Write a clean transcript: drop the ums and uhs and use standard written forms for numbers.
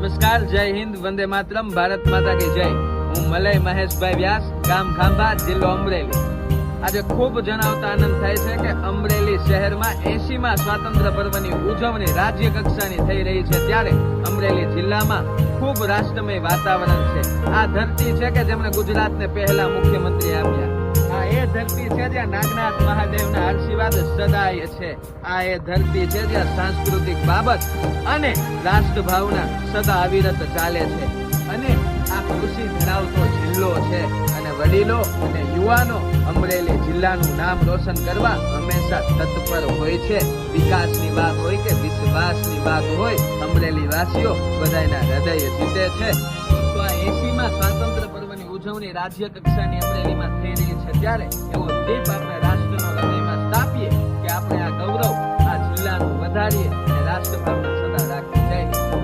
નમસ્કાર, જય હિન્દ, વંદે માતરમ, ભારત માતા કી જય। હું મલય મહેશભાઈ વ્યાસ, ગામ ખાંભા, જિલ્લો અમરેલી। આજે ખૂબ જણાવતા આનંદ થાય છે કે અમરેલી શહેરમાં 80મા સ્વાતંત્ર્ય પર્વની ઉજવણી રાજ્ય કક્ષાની થઈ રહી છે, ત્યારે અમરેલી જિલ્લામાં ખૂબ રાષ્ટ્રમય વાતાવરણ છે। આ ધરતી છે કે જેમણે ગુજરાતને પહેલા મુખ્યમંત્રી આપ્યા। આ એ ધરતી છે જ્યાં નાગનાથ મહાદેવના આશીર્વાદ સદાય છે। આ એ ધરતી છે જ્યાં સાંસ્કૃતિક બાબત અને રાષ્ટ્રભાવના સદા અવિરત ચાલે છે। અને આ કૃષિ ધરાવતો જિલ્લો છે અને વડીલો અને યુવાનો અમરેલી જિલ્લાનું નામ રોશન કરવા હંમેશા તત્પર હોય છે। વિકાસની વાત હોય કે વિશ્વાસની વાત હોય, અમરેલી વાસીઓ બધાના હૃદય જીતે છે। તો આ 80મા સ્વાતંત્ર્ય પર્વની ઉજવણી રાજ્ય કક્ષાની અમરેલીમાં થઈ રહી છે, ત્યારે એવો દીપ આપણે રાષ્ટ્રના હૃદયમાં સ્થાપીએ કે આપણે આ ગૌરવ આ જિલ્લાનું વધારીએ અને રાષ્ટ્રભાવના સદા રાખીએ। જય હિન્દ।